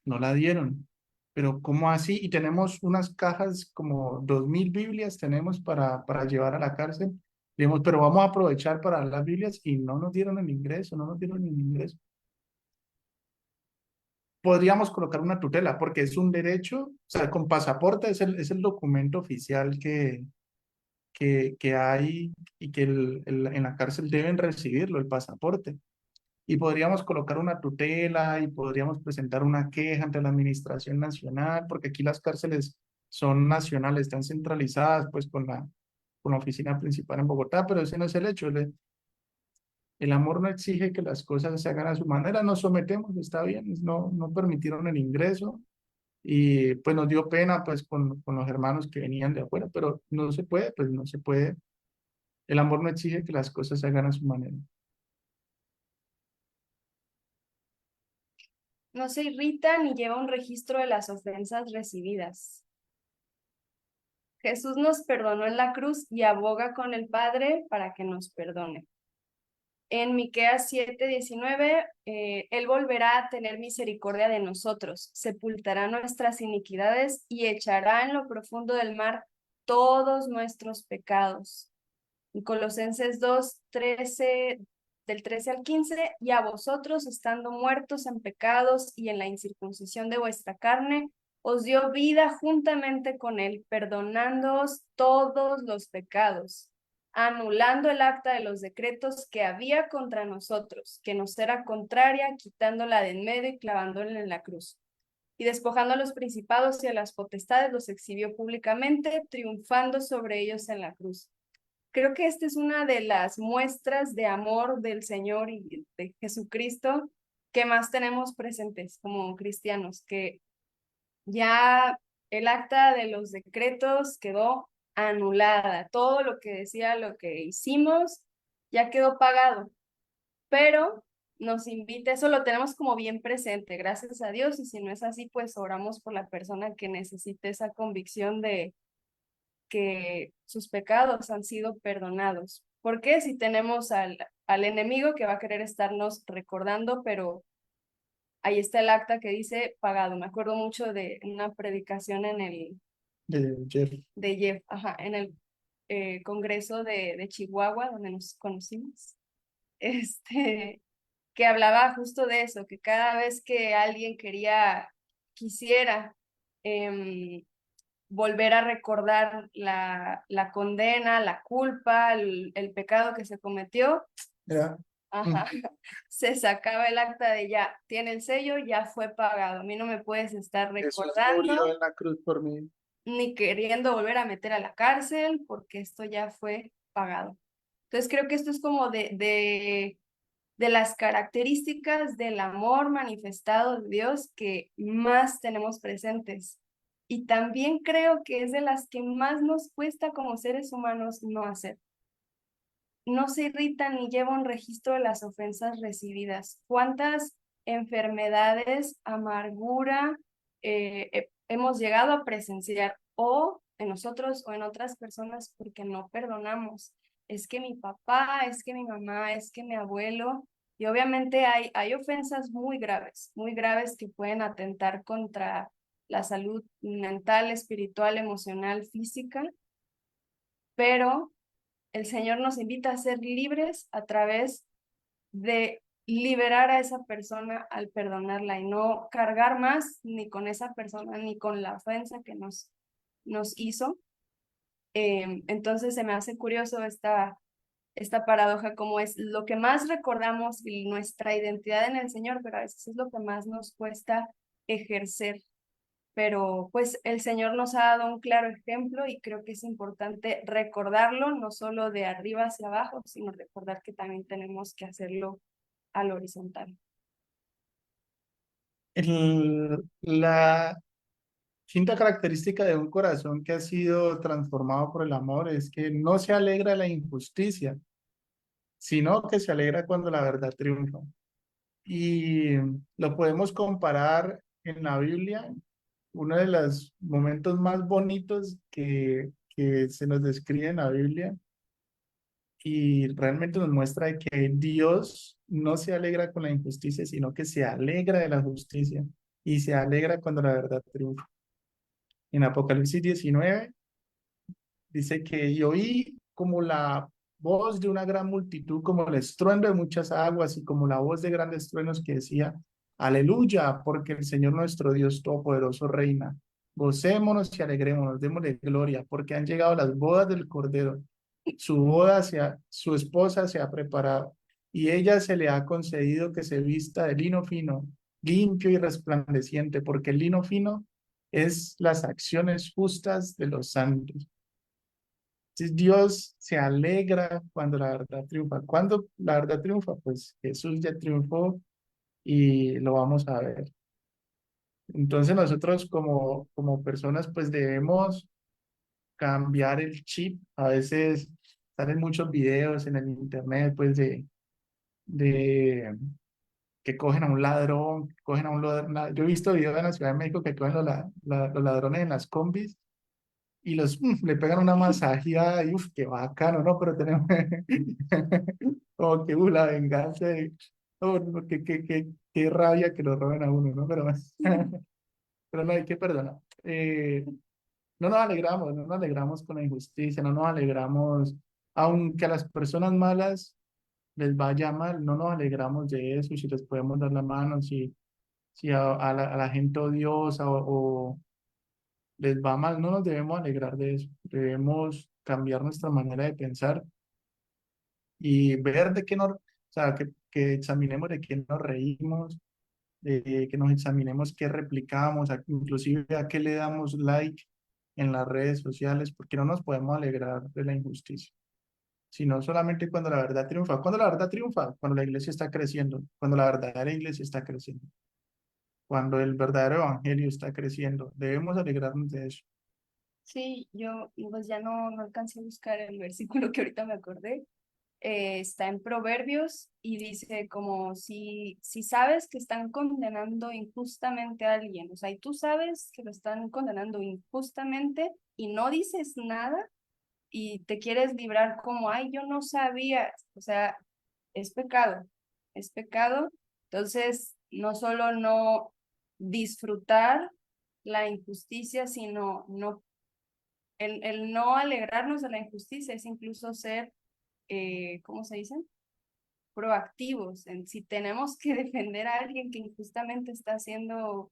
[SPEAKER 1] no la dieron. Pero ¿cómo así? Y tenemos unas cajas, como 2000 Biblias tenemos para llevar a la cárcel. Dijimos, pero vamos a aprovechar para dar las Biblias y no nos dieron el ingreso, no nos dieron el ingreso. Podríamos colocar una tutela porque es un derecho, o sea, con pasaporte es el documento oficial que hay y que en la cárcel deben recibirlo, el pasaporte. Y podríamos colocar una tutela y podríamos presentar una queja ante la Administración Nacional, porque aquí las cárceles son nacionales, están centralizadas pues con la oficina principal en Bogotá, pero ese no es el hecho. El amor no exige que las cosas se hagan a su manera, nos sometemos, está bien, no permitieron el ingreso y pues nos dio pena pues con los hermanos que venían de afuera, pero no se puede, pues no se puede. El amor no exige que las cosas se hagan a su manera.
[SPEAKER 2] No se irrita ni lleva un registro de las ofensas recibidas. Jesús nos perdonó en la cruz y aboga con el Padre para que nos perdone. En Miqueas 7:19, Él volverá a tener misericordia de nosotros, sepultará nuestras iniquidades y echará en lo profundo del mar todos nuestros pecados. En Colosenses 2:13, del 13 al 15, y a vosotros, estando muertos en pecados y en la incircuncisión de vuestra carne, os dio vida juntamente con Él, perdonándoos todos los pecados, anulando el acta de los decretos que había contra nosotros, que nos era contraria, quitándola de en medio y clavándola en la cruz. Y despojando a los principados y a las potestades, los exhibió públicamente, triunfando sobre ellos en la cruz. Creo que esta es una de las muestras de amor del Señor y de Jesucristo que más tenemos presentes como cristianos, que ya el acta de los decretos quedó anulada. Todo lo que decía, lo que hicimos, ya quedó pagado. Pero nos invita, eso lo tenemos como bien presente, gracias a Dios, y si no es así, pues oramos por la persona que necesite esa convicción de que sus pecados han sido perdonados. Porque si tenemos al enemigo que va a querer estarnos recordando, pero ahí está el acta que dice pagado. Me acuerdo mucho de una predicación
[SPEAKER 1] De Jeff.
[SPEAKER 2] de Jeff, ajá, en el Congreso de Chihuahua, donde nos conocimos, que hablaba justo de eso, que cada vez que alguien quisiera volver a recordar la condena, la culpa, el pecado que se cometió,
[SPEAKER 1] Ya.
[SPEAKER 2] ajá, se sacaba el acta de ya, tiene el sello, ya fue pagado. A mí no me puedes estar
[SPEAKER 1] Jesús murió
[SPEAKER 2] recordando
[SPEAKER 1] en la cruz por mí.
[SPEAKER 2] ni queriendo volver a meter a la cárcel porque esto ya fue pagado. Entonces creo que esto es como de las características del amor manifestado de Dios que más tenemos presentes. Y también creo que es de las que más nos cuesta como seres humanos no hacer. No se irrita ni lleva un registro de las ofensas recibidas. ¿Cuántas enfermedades, amargura hemos llegado a presenciar o en nosotros o en otras personas porque no perdonamos? Es que mi papá, es que mi mamá, es que mi abuelo. Y obviamente hay ofensas muy graves que pueden atentar contra la salud mental, espiritual, emocional, física, pero el Señor nos invita a ser libres a través de liberar a esa persona al perdonarla y no cargar más ni con esa persona ni con la ofensa que nos hizo. Entonces se me hace curioso esta paradoja, como es lo que más recordamos y nuestra identidad en el Señor, pero a veces es lo que más nos cuesta ejercer. Pero pues el Señor nos ha dado un claro ejemplo y creo que es importante recordarlo, no solo de arriba hacia abajo, sino recordar que también tenemos que hacerlo al horizontal.
[SPEAKER 1] La quinta característica de un corazón que ha sido transformado por el amor es que no se alegra de la injusticia, sino que se alegra cuando la verdad triunfa. y lo podemos comparar en la Biblia. Uno de los momentos más bonitos que se nos describe en la Biblia y realmente nos muestra de que Dios no se alegra con la injusticia, sino que se alegra de la justicia y se alegra cuando la verdad triunfa. En Apocalipsis 19 dice que yo oí como la voz de una gran multitud, como el estruendo de muchas aguas y como la voz de grandes truenos que decía, aleluya, porque el Señor nuestro Dios Todopoderoso reina. Gocémonos y alegrémonos, démosle gloria, porque han llegado las bodas del Cordero. Su esposa se ha preparado y ella se le ha concedido que se vista de lino fino, limpio y resplandeciente, porque el lino fino es las acciones justas de los santos. Entonces, Dios se alegra cuando la verdad triunfa. Cuando la verdad triunfa, pues Jesús ya triunfó y lo vamos a ver. Entonces nosotros como personas pues debemos cambiar el chip. A veces salen muchos videos en el internet pues de que cogen a un ladrón, cogen a un ladrón. Yo he visto videos en la Ciudad de México que cogen los ladrones en las combis y le pegan una masajeada y qué bacano, ¿no? Pero tenemos como que la venganza de, oh, no, qué rabia que lo roben a uno, ¿no? Pero no hay que perdonar. No nos alegramos, no nos alegramos con la injusticia, no nos alegramos, aunque a las personas malas les vaya mal, no nos alegramos de eso, y si les podemos dar la mano, si a la gente odiosa o les va mal, no nos debemos alegrar de eso. Debemos cambiar nuestra manera de pensar y ver de qué nos, o sea, que examinemos de qué nos reímos, de que nos examinemos qué replicamos, inclusive a qué le damos like en las redes sociales, porque no nos podemos alegrar de la injusticia, sino solamente cuando la verdad triunfa. Cuando la verdad triunfa, cuando la iglesia está creciendo, cuando la verdadera iglesia está creciendo, cuando el verdadero evangelio está creciendo. Debemos alegrarnos de eso.
[SPEAKER 2] Sí, yo pues ya no alcancé a buscar el versículo que ahorita me acordé. Está en Proverbios y dice como si sabes que están condenando injustamente a alguien, o sea, y tú sabes que lo están condenando injustamente y no dices nada y te quieres librar como, ay, yo no sabía, o sea, es pecado, es pecado. Entonces, no solo no disfrutar la injusticia, sino no, el no alegrarnos de la injusticia es incluso ser, ¿cómo se dice? Proactivos. Si tenemos que defender a alguien que injustamente está siendo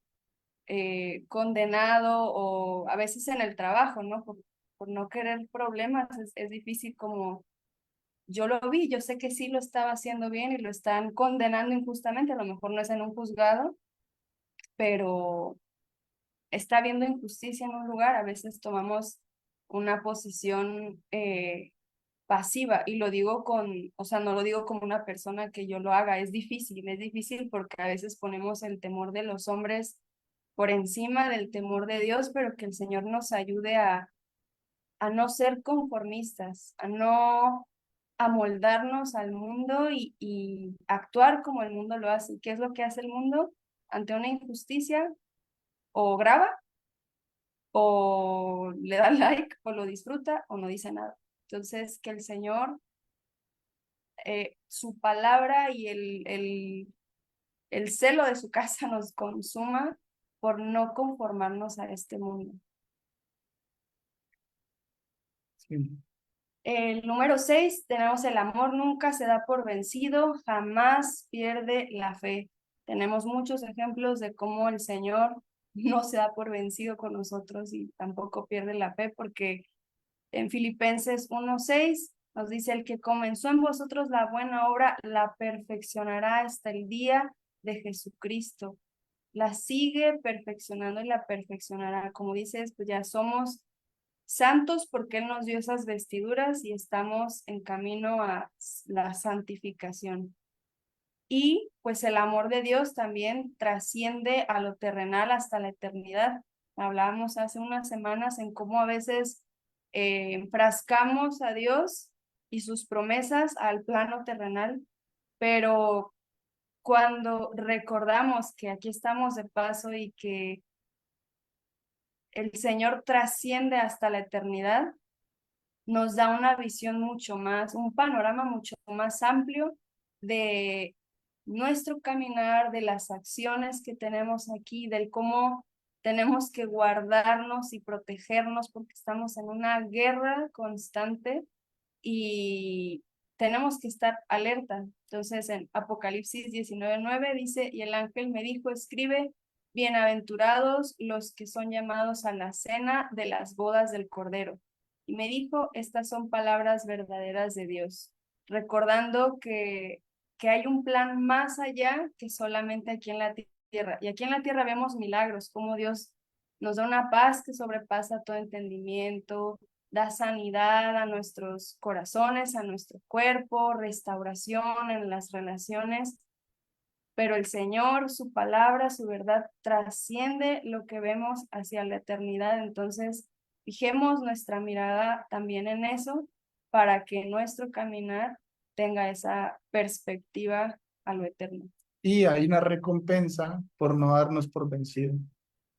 [SPEAKER 2] condenado o a veces en el trabajo, ¿no? Por no querer problemas, es difícil como yo lo vi, yo sé que sí lo estaba haciendo bien y lo están condenando injustamente, a lo mejor no es en un juzgado, pero está habiendo injusticia en un lugar, a veces tomamos una posición pasiva y lo digo o sea, no lo digo como una persona que yo lo haga, es difícil porque a veces ponemos el temor de los hombres por encima del temor de Dios, pero que el Señor nos ayude a no ser conformistas, a no amoldarnos al mundo y actuar como el mundo lo hace. ¿Qué es lo que hace el mundo ante una injusticia? O graba, o le da like, o lo disfruta, o no dice nada. Entonces, que el Señor, su palabra y el celo de su casa nos consuma por no conformarnos a este mundo.
[SPEAKER 1] Sí.
[SPEAKER 2] El número 6, tenemos el amor nunca se da por vencido, jamás pierde la fe. Tenemos muchos ejemplos de cómo el Señor no se da por vencido con nosotros y tampoco pierde la fe, porque en Filipenses 1:6 nos dice, el que comenzó en vosotros la buena obra, la perfeccionará hasta el día de Jesucristo. La sigue perfeccionando y la perfeccionará. Como dices, pues ya somos santos porque Él nos dio esas vestiduras y estamos en camino a la santificación. Y pues el amor de Dios también trasciende a lo terrenal hasta la eternidad. Hablábamos hace unas semanas en cómo a veces enfrascamos a Dios y sus promesas al plano terrenal, pero cuando recordamos que aquí estamos de paso y que el Señor trasciende hasta la eternidad, nos da una visión mucho más, un panorama mucho más amplio de nuestro caminar, de las acciones que tenemos aquí, del cómo tenemos que guardarnos y protegernos porque estamos en una guerra constante y tenemos que estar alerta. Entonces en Apocalipsis 19:9 dice, y el ángel me dijo, escribe, bienaventurados los que son llamados a la cena de las bodas del Cordero. Y me dijo, estas son palabras verdaderas de Dios, recordando que hay un plan más allá que solamente aquí en la tierra. Y aquí en la tierra vemos milagros, como Dios nos da una paz que sobrepasa todo entendimiento, da sanidad a nuestros corazones, a nuestro cuerpo, restauración en las relaciones, pero el Señor, su palabra, su verdad trasciende lo que vemos hacia la eternidad. Entonces, fijemos nuestra mirada también en eso para que nuestro caminar tenga esa perspectiva a lo eterno.
[SPEAKER 1] Y hay una recompensa por no darnos por vencidos,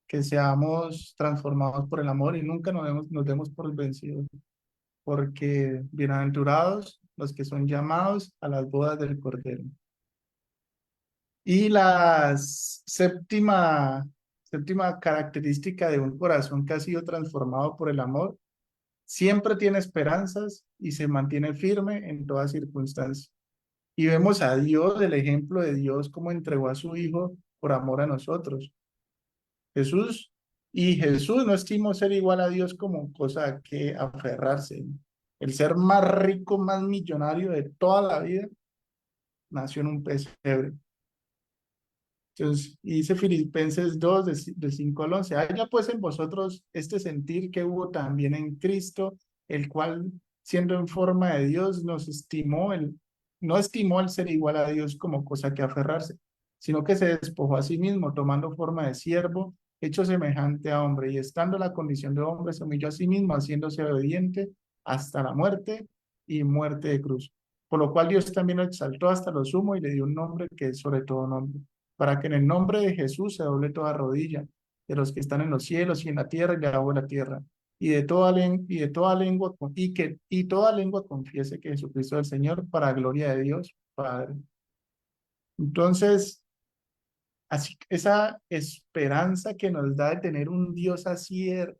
[SPEAKER 1] que seamos transformados por el amor y nunca nos demos por vencidos, porque bienaventurados los que son llamados a las bodas del Cordero. Y la séptima característica de un corazón que ha sido transformado por el amor, siempre tiene esperanzas y se mantiene firme en todas circunstancias. Y vemos a Dios, el ejemplo de Dios, como entregó a su Hijo por amor a nosotros. Jesús, y Jesús no estimó ser igual a Dios como cosa a que aferrarse. El ser más rico, más millonario de toda la vida, nació en un pesebre. Entonces, y dice Filipenses 2, de 5 al 11, haya pues en vosotros este sentir que hubo también en Cristo, el cual, siendo en forma de Dios, no estimó el ser igual a Dios como cosa que aferrarse, sino que se despojó a sí mismo, tomando forma de siervo, hecho semejante a hombre, y estando en la condición de hombre, se humilló a sí mismo, haciéndose obediente hasta la muerte y muerte de cruz. Por lo cual Dios también lo exaltó hasta lo sumo y le dio un nombre que es sobre todo nombre, para que en el nombre de Jesús se doble toda rodilla, de los que están en los cielos y en la tierra y debajo de la tierra, y toda lengua confiese que Jesucristo es el Señor, para gloria de Dios Padre. Entonces, así, esa esperanza que nos da de tener un Dios así de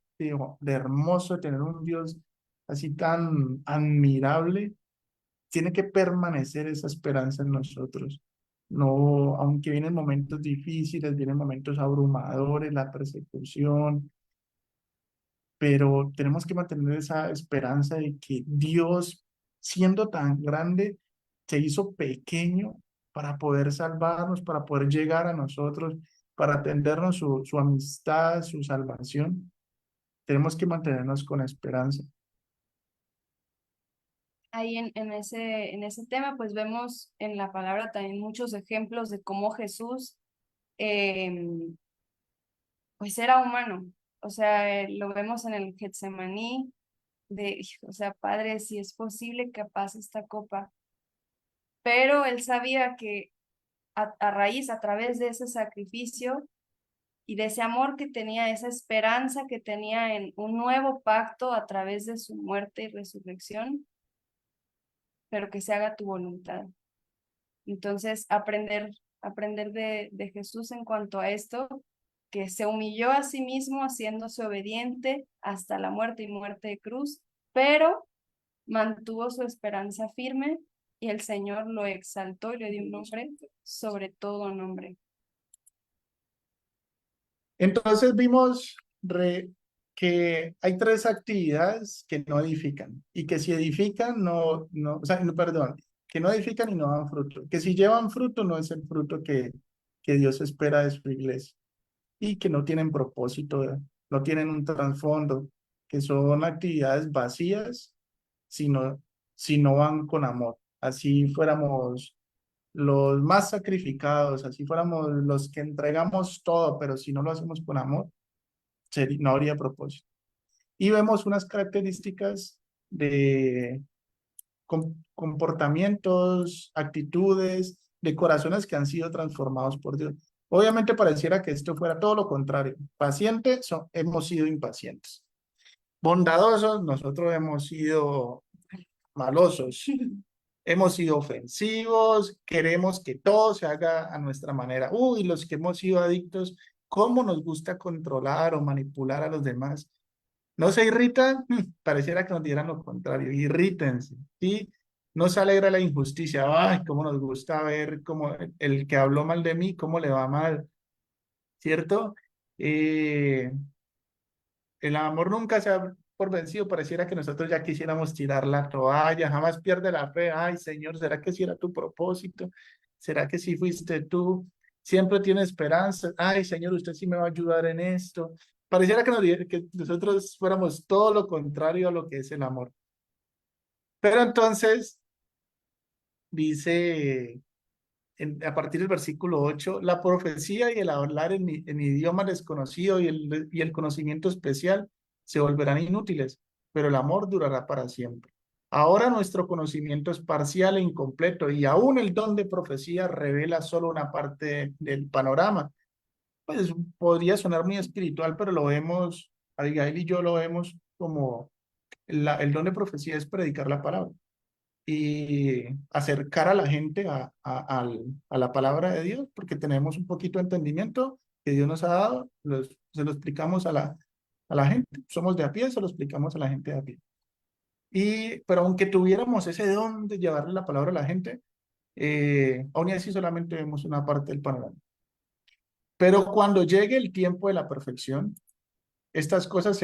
[SPEAKER 1] hermoso, de tener un Dios así tan admirable, tiene que permanecer esa esperanza en nosotros. No, aunque vienen momentos difíciles, vienen momentos abrumadores, la persecución, pero tenemos que mantener esa esperanza de que Dios, siendo tan grande, se hizo pequeño para poder salvarnos, para poder llegar a nosotros, para tendernos su amistad, su salvación. Tenemos que mantenernos con esperanza.
[SPEAKER 2] Ahí en ese tema, pues vemos en la palabra también muchos ejemplos de cómo Jesús, pues era humano. O sea, lo vemos en el Getsemaní, o sea, Padre, si es posible que pase esta copa. Pero él sabía que a raíz, a través de ese sacrificio y de ese amor que tenía, esa esperanza que tenía en un nuevo pacto a través de su muerte y resurrección, pero que se haga tu voluntad. Entonces, aprender de Jesús en cuanto a esto, que se humilló a sí mismo haciéndose obediente hasta la muerte y muerte de cruz, pero mantuvo su esperanza firme y el Señor lo exaltó y le dio un nombre sobre todo nombre.
[SPEAKER 1] Entonces vimos que hay tres actividades que no edifican y que si edifican o sea, no, perdón, que no edifican y no dan fruto, que si llevan fruto no es el fruto que Dios espera de su iglesia y que no tienen propósito, no tienen un trasfondo, que son actividades vacías si no van con amor. Así fuéramos los más sacrificados, así fuéramos los que entregamos todo, pero si no lo hacemos con amor, no habría propósito. Y vemos unas características de comportamientos, actitudes de corazones que han sido transformados por Dios. Obviamente pareciera que esto fuera todo lo contrario. Pacientes, hemos sido impacientes. Bondadosos, nosotros hemos sido malosos. Hemos sido ofensivos, queremos que todo se haga a nuestra manera. Uy, los que hemos sido adictos, ¿cómo nos gusta controlar o manipular a los demás? ¿No se irritan? Pareciera que nos dieran lo contrario. Irrítense, ¿sí? No se alegra la injusticia. Ay, cómo nos gusta ver cómo el que habló mal de mí, cómo le va mal, ¿cierto? Eh, el amor nunca se da por vencido. Pareciera que nosotros ya quisiéramos tirar la toalla. Jamás pierde la fe. Ay, Señor, ¿será que sí era tu propósito? ¿Será que sí fuiste tú? Siempre tiene esperanza. Ay, Señor, usted sí me va a ayudar en esto. Pareciera que nosotros fuéramos todo lo contrario a lo que es el amor. Pero entonces dice a partir del versículo 8, la profecía y el hablar en idioma desconocido y el conocimiento especial se volverán inútiles, pero el amor durará para siempre. Ahora nuestro conocimiento es parcial e incompleto y aún el don de profecía revela solo una parte del panorama. Pues podría sonar muy espiritual, pero lo vemos, Abigail y yo lo vemos como el don de profecía es predicar la palabra y acercar a la gente a la palabra de Dios, porque tenemos un poquito de entendimiento que Dios nos ha dado, se lo explicamos a la gente, somos de a pie, se lo explicamos a la gente de a pie. Pero aunque tuviéramos ese don de llevarle la palabra a la gente, aún así solamente vemos una parte del panorama. Pero cuando llegue el tiempo de la perfección, estas cosas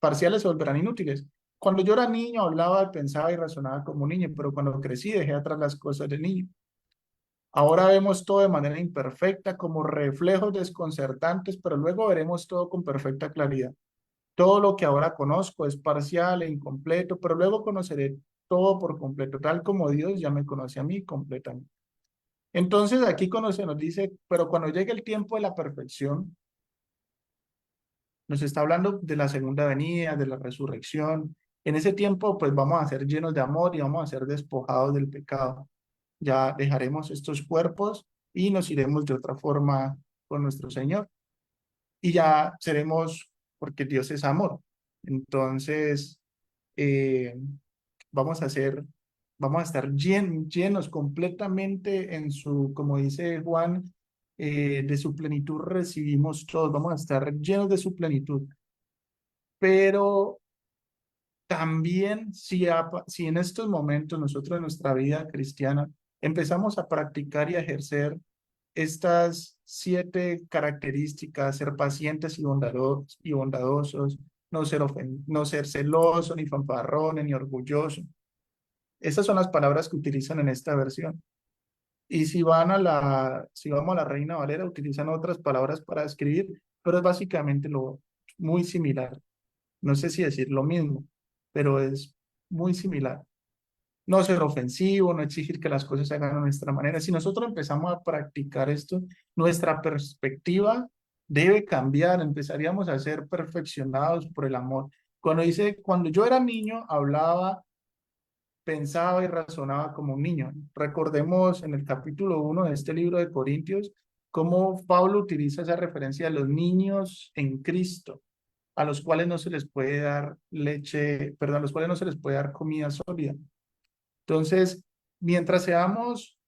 [SPEAKER 1] parciales se volverán inútiles. Cuando yo era niño hablaba, pensaba y razonaba como un niño, pero cuando crecí dejé atrás las cosas de niño. Ahora vemos todo de manera imperfecta, como reflejos desconcertantes, pero luego veremos todo con perfecta claridad. Todo lo que ahora conozco es parcial e incompleto, pero luego conoceré todo por completo, tal como Dios ya me conoce a mí completamente. Entonces aquí nos dice, pero cuando llegue el tiempo de la perfección, nos está hablando de la segunda venida, de la resurrección. En ese tiempo, pues vamos a ser llenos de amor y vamos a ser despojados del pecado. Ya dejaremos estos cuerpos y nos iremos de otra forma con nuestro Señor. Y ya seremos, porque Dios es amor. Entonces, eh, vamos a ser, vamos a estar llenos completamente en su, como dice Juan, de su plenitud recibimos todos. Vamos a estar llenos de su plenitud. Pero también si en estos momentos nosotros en nuestra vida cristiana empezamos a practicar y a ejercer estas 7 características, ser pacientes y bondadosos, no ser celosos, ni fanfarrones, ni orgullosos. Esas son las palabras que utilizan en esta versión. Y si vamos a la Reina Valera, utilizan otras palabras para escribir, pero es básicamente muy similar. No sé si decir lo mismo, pero es muy similar. No ser ofensivo, no exigir que las cosas se hagan a nuestra manera. Si nosotros empezamos a practicar esto, nuestra perspectiva debe cambiar, empezaríamos a ser perfeccionados por el amor. Cuando yo era niño, hablaba, pensaba y razonaba como un niño. Recordemos en el capítulo 1 de este libro de Corintios, cómo Pablo utiliza esa referencia de los niños en Cristo a los cuales no se les puede dar leche, perdón, a los cuales no se les puede dar comida sólida. Entonces, mientras seamos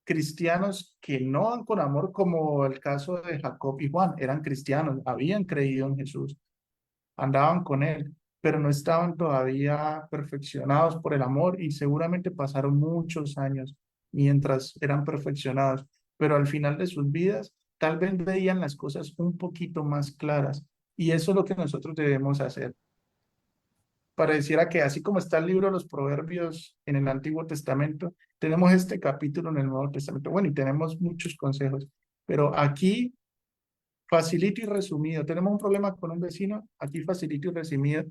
[SPEAKER 1] cristianos que no van con amor, como el caso de Jacob y Juan, eran cristianos, habían creído en Jesús, andaban con él, pero no estaban todavía perfeccionados por el amor y seguramente pasaron muchos años mientras eran perfeccionados, pero al final de sus vidas tal vez veían las cosas un poquito más claras y eso es lo que nosotros debemos hacer. Pareciera que así como está el libro de los Proverbios en el Antiguo Testamento, tenemos este capítulo en el Nuevo Testamento. Bueno, y tenemos muchos consejos, pero aquí facilito y resumido. Tenemos un problema con un vecino, aquí facilito y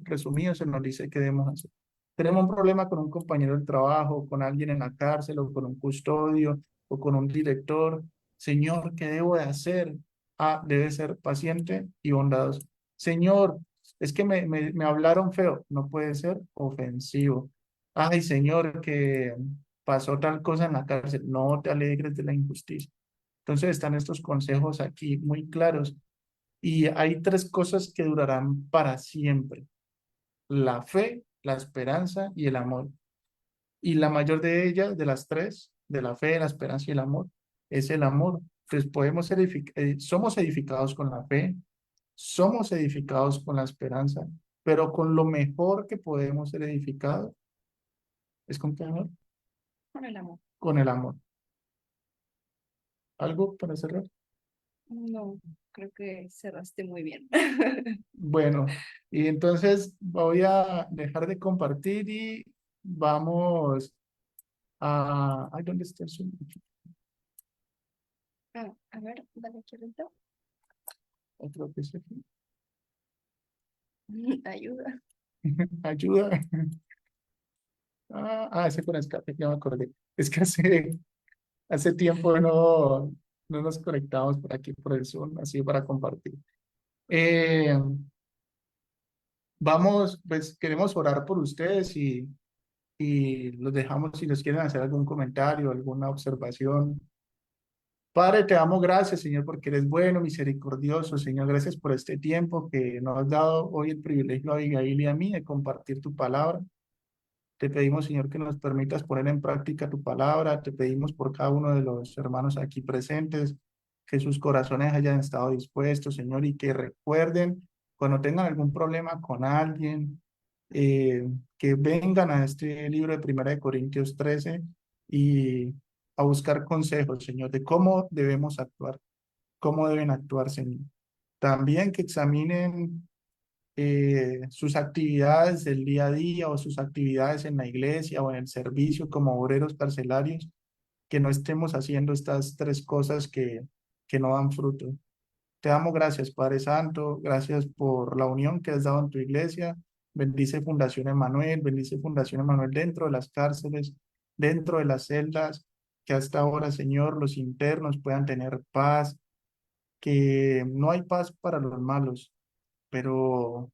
[SPEAKER 1] resumido se nos dice qué debemos hacer. Tenemos un problema con un compañero de trabajo, con alguien en la cárcel o con un custodio o con un director. Señor, ¿qué debo de hacer? Ah, debe ser paciente y bondadoso. Señor, es que me hablaron feo. No puede ser ofensivo. Ay, Señor, que pasó tal cosa en la cárcel, no te alegres de la injusticia. Entonces están estos consejos aquí muy claros. Y hay tres cosas que durarán para siempre: la fe, la esperanza y el amor. Y la mayor de ellas, de las tres, de la fe, la esperanza y el amor, es el amor. Entonces somos edificados con la fe, somos edificados con la esperanza, pero con lo mejor que podemos ser edificados es con qué amor,
[SPEAKER 2] Con el amor.
[SPEAKER 1] con el amor. ¿Algo para cerrar?
[SPEAKER 2] No, creo que cerraste muy bien.
[SPEAKER 1] Bueno, y entonces voy a dejar de compartir y vamos a... Ay, ¿dónde está el Zoom?
[SPEAKER 2] A ver, dale aquí arriba.
[SPEAKER 1] Otro que es aquí.
[SPEAKER 2] Ayuda.
[SPEAKER 1] Ayuda. Ese con escape, ya me acordé. Es que hace tiempo no nos conectamos por aquí por el Zoom, así para compartir. Eh, Vamos, pues queremos orar por ustedes y los dejamos si les quieren hacer algún comentario, alguna observación. Padre, te damos gracias, Señor, porque eres bueno, misericordioso, Señor. Gracias por este tiempo que nos has dado hoy el privilegio a Abigail y a mí de compartir tu palabra. Te pedimos, Señor, que nos permitas poner en práctica tu palabra. Te pedimos por cada uno de los hermanos aquí presentes, que sus corazones hayan estado dispuestos, Señor, y que recuerden cuando tengan algún problema con alguien, eh, que vengan a este libro de Primera de Corintios 13 y a buscar consejos, Señor, de cómo debemos actuar, cómo deben actuar, Señor. También que examinen sus actividades del día a día o sus actividades en la iglesia o en el servicio como obreros carcelarios, que no estemos haciendo estas tres cosas que no dan fruto. Te damos gracias, Padre Santo, gracias por la unión que has dado en tu iglesia. Bendice Fundación Emanuel, bendice Fundación Emanuel dentro de las cárceles, dentro de las celdas, que hasta ahora, Señor, los internos puedan tener paz, que no hay paz para los malos, pero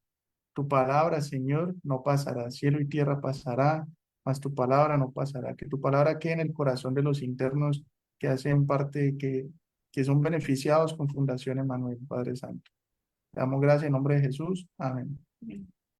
[SPEAKER 1] tu palabra, Señor, no pasará. Cielo y tierra pasará, mas tu palabra no pasará. Que tu palabra quede en el corazón de los internos que hacen parte, que son beneficiados con Fundación Emanuel, Padre Santo. Te damos gracias en nombre de Jesús. Amén.